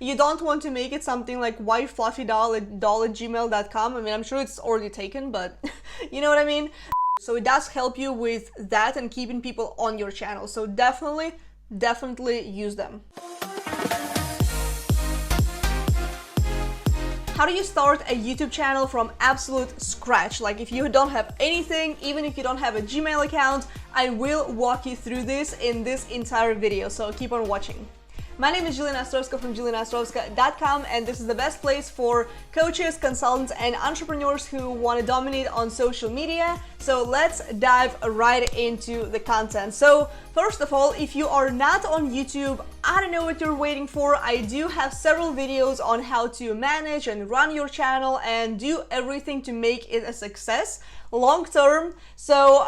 You don't want to make it something like whitefluffydoll@gmail.com. I mean, I'm sure it's already taken, but you know what I mean? So it does help you with that and keeping people on your channel. So definitely use them. How do you start a YouTube channel from absolute scratch? Like if you don't have anything, even if you don't have a Gmail account, I will walk you through this in this entire video, so keep on watching. My name is Juliana Ostrovska from julianaostrovska.com, and this is the best place for coaches, consultants, and entrepreneurs who want to dominate on social media. So let's dive right into the content. So first of all, if you are not on YouTube, I don't know what you're waiting for. I do have several videos on how to manage and run your channel and do everything to make it a success long term. So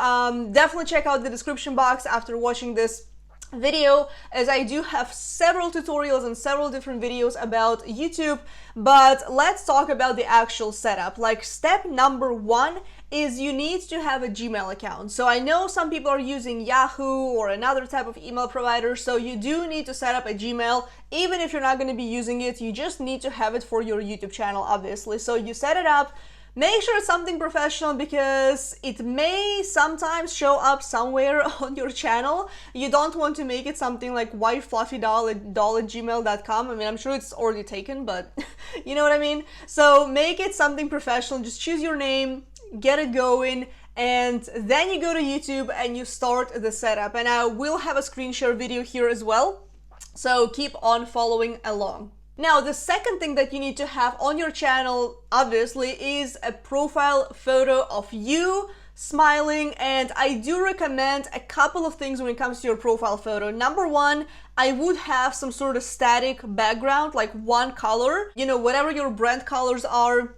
definitely check out the description box after watching this video, as I do have several tutorials and several different videos about YouTube. But let's talk about the actual setup. Like step number one is you need to have a Gmail account. So I know some people are using Yahoo or another type of email provider, so you do need to set up a Gmail. Even if you're not going to be using it, you just need to have it for your YouTube channel, obviously. So you set it up. Make sure it's something professional, because it may sometimes show up somewhere on your channel. You don't want to make it something like whitefluffydoll@gmail.com. I mean, I'm sure it's already taken, but you know what I mean? So make it something professional. Just choose your name, get it going, and then you go to YouTube and you start the setup. And I will have a screen share video here as well, so keep on following along. Now, the second thing that you need to have on your channel, obviously, is a profile photo of you smiling, and I do recommend a couple of things when it comes to your profile photo. Number one, I would have some sort of static background, like one color. You know, whatever your brand colors are,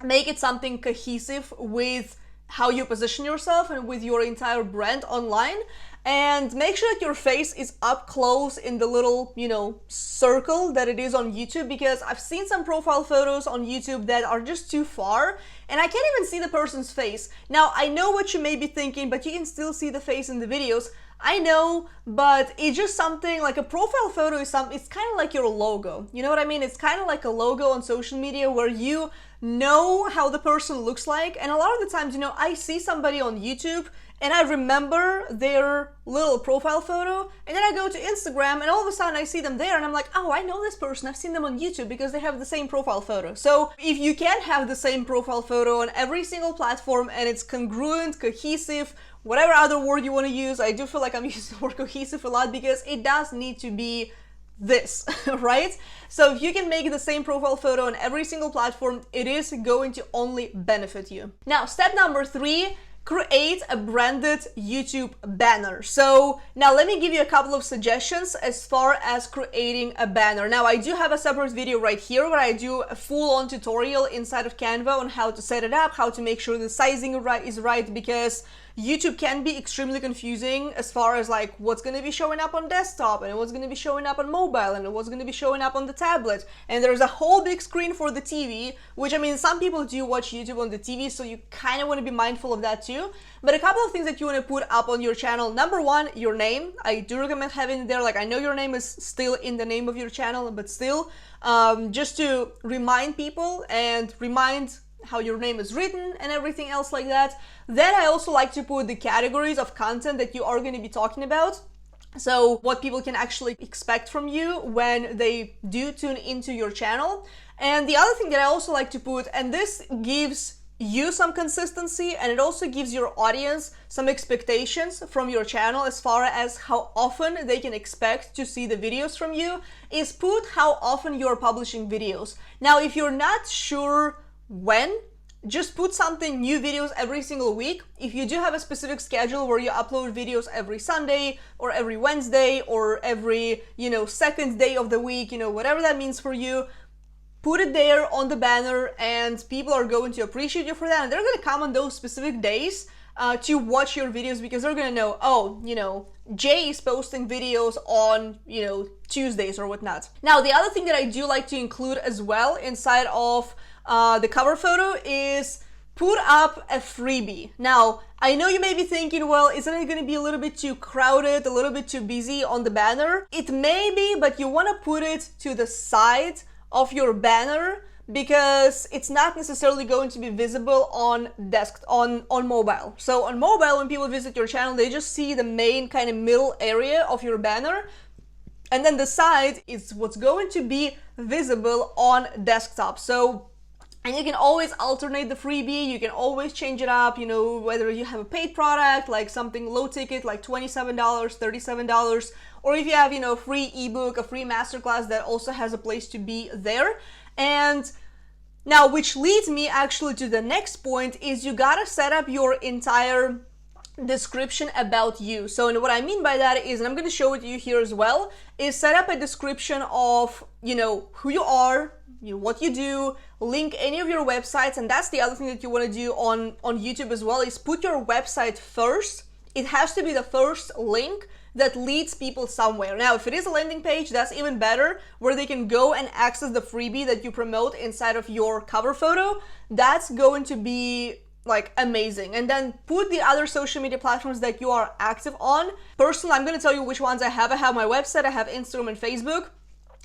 make it something cohesive with how you position yourself and with your entire brand online. And make sure that your face is up close in the little, you know, circle that it is on YouTube, because I've seen some profile photos on YouTube that are just too far and I can't even see the person's face. Now, I know what you may be thinking, but you can still see the face in the videos. I know, but it's just something like a profile photo is something, it's kind of like your logo. You know what I mean? It's kind of like a logo on social media where you know how the person looks like. And a lot of the times, you know, I see somebody on YouTube and I remember their little profile photo, and then I go to Instagram and all of a sudden I see them there and I'm like, oh, I know this person, I've seen them on YouTube, because they have the same profile photo. So if you can have the same profile photo on every single platform and it's congruent, cohesive, whatever other word you want to use, I do feel like I'm using the word cohesive a lot because it does need to be this, right? So if you can make the same profile photo on every single platform, it is going to only benefit you. Now, step number three, create a branded YouTube banner. So now let me give you a couple of suggestions as far as creating a banner. Now, I do have a separate video right here where I do a full-on tutorial inside of Canva on how to set it up, how to make sure the sizing is right, because YouTube can be extremely confusing as far as like what's going to be showing up on desktop and what's going to be showing up on mobile and what's going to be showing up on the tablet. And there's a whole big screen for the TV, which, I mean, some people do watch YouTube on the TV, so you kind of want to be mindful of that too. But a couple of things that you want to put up on your channel. Number one, your name. I do recommend having it there. Like, I know your name is still in the name of your channel, but still, just to remind people and remind how your name is written and everything else like that. Then I also like to put the categories of content that you are going to be talking about. So what people can actually expect from you when they do tune into your channel. And the other thing that I also like to put, and this gives you some consistency and it also gives your audience some expectations from your channel as far as how often they can expect to see the videos from you, is put how often you're publishing videos. Now, if you're not sure when, just put something, new videos every single week. If you do have a specific schedule where you upload videos every Sunday or every Wednesday or every, you know, second day of the week, you know, whatever that means for you, put it there on the banner and people are going to appreciate you for that. And they're going to come on those specific days to watch your videos, because they're going to know, oh, you know, Jay is posting videos on, you know, Tuesdays or whatnot. Now, the other thing that I do like to include as well inside of the cover photo is put up a freebie. Now, I know you may be thinking, well, isn't it going to be a little bit too crowded, a little bit too busy on the banner? It may be, but you want to put it to the side of your banner because it's not necessarily going to be visible on mobile. So on mobile, when people visit your channel, they just see the main kind of middle area of your banner, and then the side is what's going to be visible on desktop. And you can always alternate the freebie, you can always change it up, whether you have a paid product, like something low ticket, like $27, $37, or if you have, a free ebook, a free masterclass that also has a place to be there. And now, which leads me actually to the next point, is you gotta set up your entire description about you. So, and what I mean by that is, and I'm going to show it to you here as well, is set up a description of, who you are, what you do, link any of your websites. And that's the other thing that you want to do on YouTube as well, is put your website first. It has to be the first link that leads people somewhere. Now, if it is a landing page, that's even better, where they can go and access the freebie that you promote inside of your cover photo. That's going to be like amazing. And then put the other social media platforms that you are active on. Personally, I'm going to tell you which ones I have. I have my website, I have Instagram and Facebook.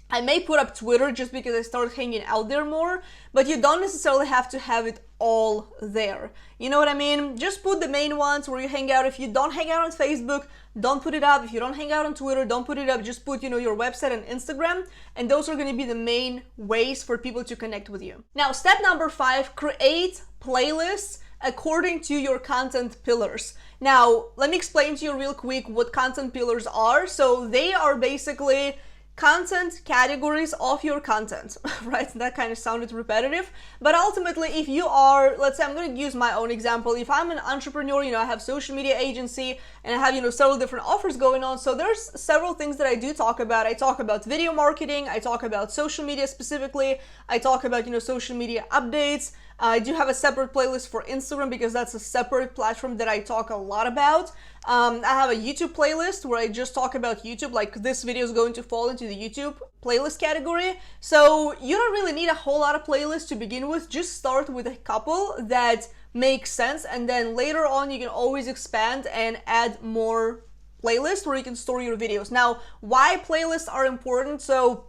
I may put up Twitter just because I started hanging out there more, but you don't necessarily have to have it all there. You know what I mean? Just put the main ones where you hang out. If you don't hang out on Facebook, don't put it up. If you don't hang out on Twitter, don't put it up. Just put, your website and Instagram, and those are going to be the main ways for people to connect with you. Now, step number 5, create playlists according to your content pillars. Now, let me explain to you real quick what content pillars are. So they are basically content categories of your content, right? That kind of sounded repetitive, but ultimately, if you are, let's say, I'm going to use my own example. If I'm an entrepreneur, I have social media agency and I have, several different offers going on. So there's several things that I do talk about. I talk about video marketing. I talk about social media specifically. I talk about, social media updates. I do have a separate playlist for Instagram because that's a separate platform that I talk a lot about. I have a YouTube playlist where I just talk about YouTube, like this video is going to fall into the YouTube playlist category. So you don't really need a whole lot of playlists to begin with. Just start with a couple that make sense, and then later on you can always expand and add more playlists where you can store your videos. Now, why playlists are important? So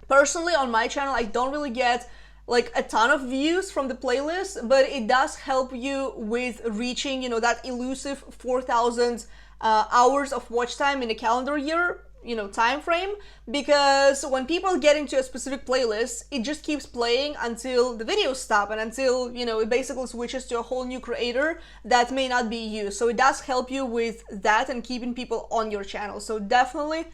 personally on my channel, I don't really get like a ton of views from the playlist, but it does help you with reaching, that elusive 4,000 hours of watch time in a calendar year, time frame, because when people get into a specific playlist, it just keeps playing until the videos stop and until, it basically switches to a whole new creator that may not be you. So it does help you with that and keeping people on your channel. So definitely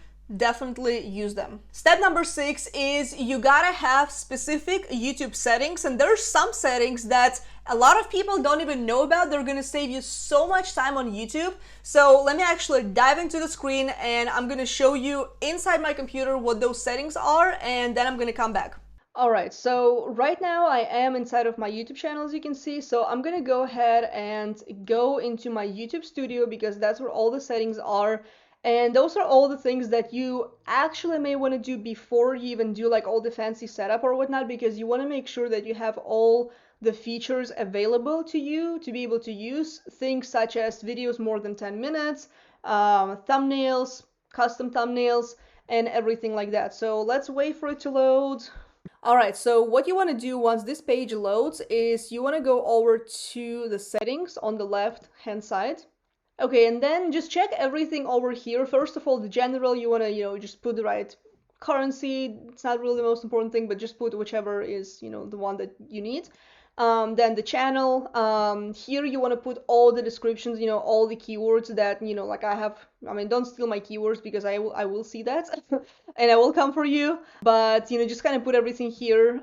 use them. Step number 6 is you gotta have specific YouTube settings, and there's some settings that a lot of people don't even know about. They're gonna save you so much time on YouTube. So let me actually dive into the screen and I'm gonna show you inside my computer what those settings are, and then I'm gonna come back. Alright, so right now I am inside of my YouTube channel, as you can see. So I'm gonna go ahead and go into my YouTube studio because that's where all the settings are. And those are all the things that you actually may want to do before you even do like all the fancy setup or whatnot, because you want to make sure that you have all the features available to you to be able to use things such as videos more than 10 minutes, thumbnails, custom thumbnails, and everything like that. So let's wait for it to load. Alright, so what you want to do once this page loads is you want to go over to the settings on the left hand side. Okay, and then just check everything over here. First of all, the general, you want to, just put the right currency. It's not really the most important thing, but just put whichever is, the one that you need. Then the channel, here you want to put all the descriptions, all the keywords that, like don't steal my keywords because I will see that and I will come for you, but, just kind of put everything here,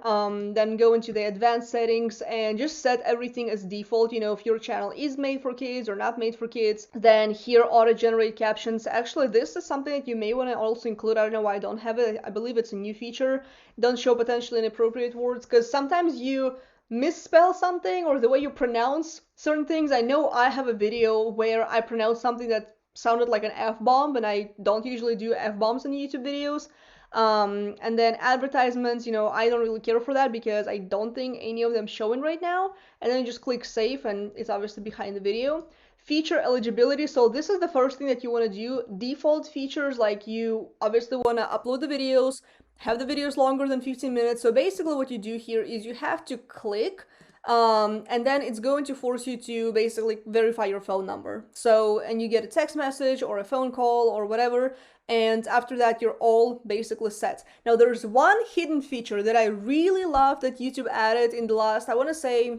then go into the advanced settings and just set everything as default. If your channel is made for kids or not made for kids, then here auto generate captions. Actually, this is something that you may want to also include. I don't know why I don't have it. I believe it's a new feature. Don't show potentially inappropriate words, because sometimes you misspell something or the way you pronounce certain things. I know I have a video where I pronounced something that sounded like an F-bomb, and I don't usually do F-bombs in YouTube videos. And then advertisements, you know, I don't really care for that because I don't think any of them showing right now. And then you just click save and it's obviously behind the video. Feature eligibility. So this is the first thing that you want to do. Default features, like you obviously want to upload the videos, have the videos longer than 15 minutes. So basically what you do here is you have to click and then it's going to force you to basically verify your phone number. So, and you get a text message or a phone call or whatever. And after that, you're all basically set. Now, there's one hidden feature that I really love that YouTube added in the last, I want to say,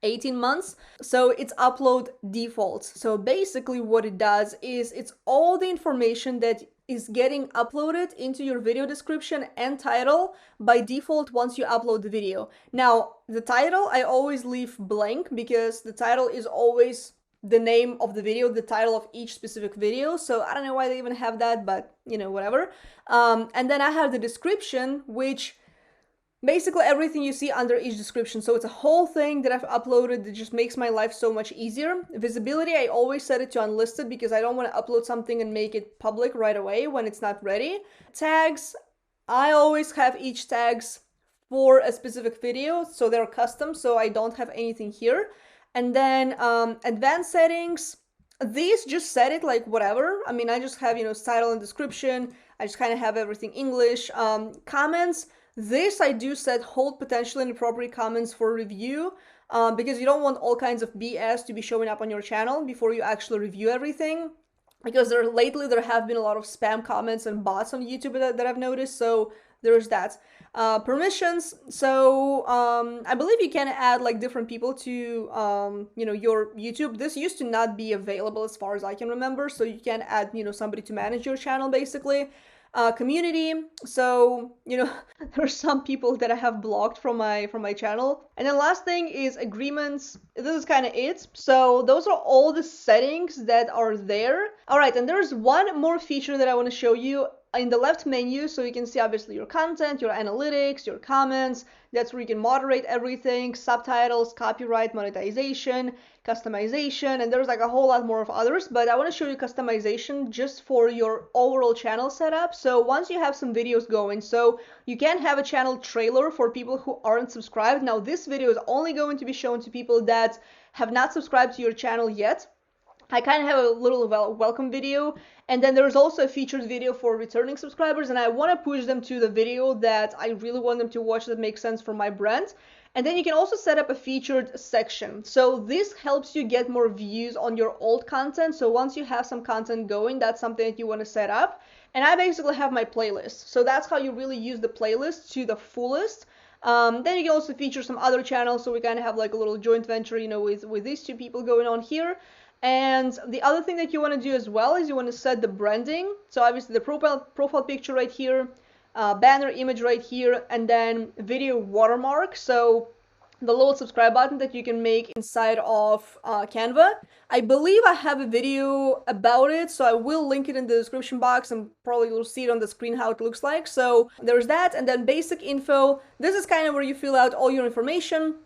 18 months. So it's upload defaults. So basically what it does is it's all the information that is getting uploaded into your video description and title by default once you upload the video. Now, the title I always leave blank because the title is always the name of the video, the title of each specific video. So I don't know why they even have that, but you know, whatever. And then I have the description, which basically everything you see under each description. So it's a whole thing that I've uploaded that just makes my life so much easier. Visibility, I always set it to unlisted because I don't want to upload something and make it public right away when it's not ready. Tags, I always have each tags for a specific video, so they're custom, so I don't have anything here. And then advanced settings, these just set it like whatever. I mean, I just have, you know, title and description. I just kind of have everything English. Comments, this I do set hold potentially inappropriate comments for review because you don't want all kinds of BS to be showing up on your channel before you actually review everything. Because lately there have been a lot of spam comments and bots on YouTube that I've noticed, so there's that. Permissions, so I believe you can add like different people to you know, your YouTube. This used to not be available as far as I can remember, so you can add, you know, somebody to manage your channel basically. Community, so you know, there's some people that I have blocked from my channel. And then last thing is agreements. This is kind of it. So those are all the settings that are there. All right, and there's one more feature that I want to show you in the left menu, so you can see obviously your content, your analytics, your comments. That's where you can moderate everything, subtitles, copyright, monetization, customization, and there's like a whole lot more of others, but I want to show you customization just for your overall channel setup. So once you have some videos going, so you can have a channel trailer for people who aren't subscribed. Now this video is only going to be shown to people that have not subscribed to your channel yet. I kind of have a little welcome video, and then there's also a featured video for returning subscribers, and I want to push them to the video that I really want them to watch that makes sense for my brand. And then you can also set up a featured section. So this helps you get more views on your old content. So once you have some content going, that's something that you want to set up. And I basically have my playlist. So that's how you really use the playlist to the fullest. Then you can also feature some other channels. So we kind of have like a little joint venture, you know, with these two people going on here. And the other thing that you want to do as well is you want to set the branding. So obviously the profile picture right here, banner image right here, and then video watermark. So the little subscribe button that you can make inside of Canva. I believe I have a video about it, so I will link it in the description box, and probably you'll see it on the screen how it looks like. So there's that, and then basic info. This is kind of where you fill out all your information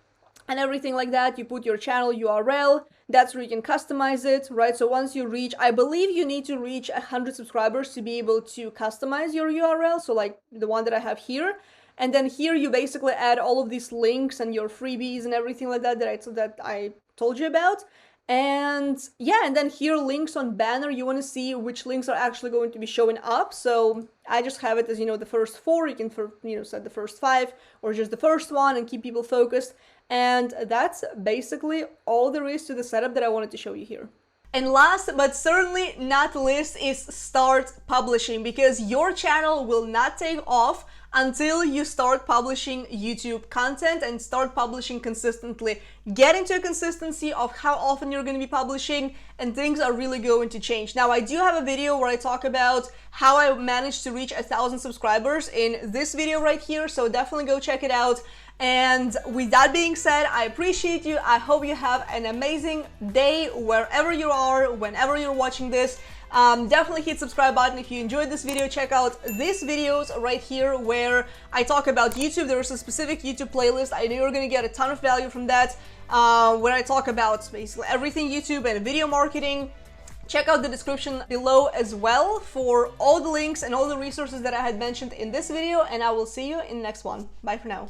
and everything like that. You put your channel URL, that's where you can customize it, right? So once you reach, I believe you need to reach 100 subscribers to be able to customize your URL, so like the one that I have here. And then here you basically add all of these links and your freebies and everything like that that I told you about. And yeah, and then here links on banner, you want to see which links are actually going to be showing up. So I just have it as, you know, the first 4. You can, you know, set the first 5 or just the first one and keep people focused. And that's basically all there is to the setup that I wanted to show you here. And last but certainly not least is start publishing, because your channel will not take off until you start publishing YouTube content and start publishing consistently. Get into a consistency of how often you're going to be publishing, and things are really going to change. Now, I do have a video where I talk about how I managed to reach 1,000 subscribers in this video right here, so definitely go check it out. And with that being said, I appreciate you. I hope you have an amazing day wherever you are, whenever you're watching this. Definitely hit subscribe button if you enjoyed this video. Check out these videos right here where I talk about YouTube. There is a specific YouTube playlist. I know you're going to get a ton of value from that, where I talk about basically everything YouTube and video marketing. Check out the description below as well for all the links and all the resources that I had mentioned in this video, and I will see you in the next one. Bye for now.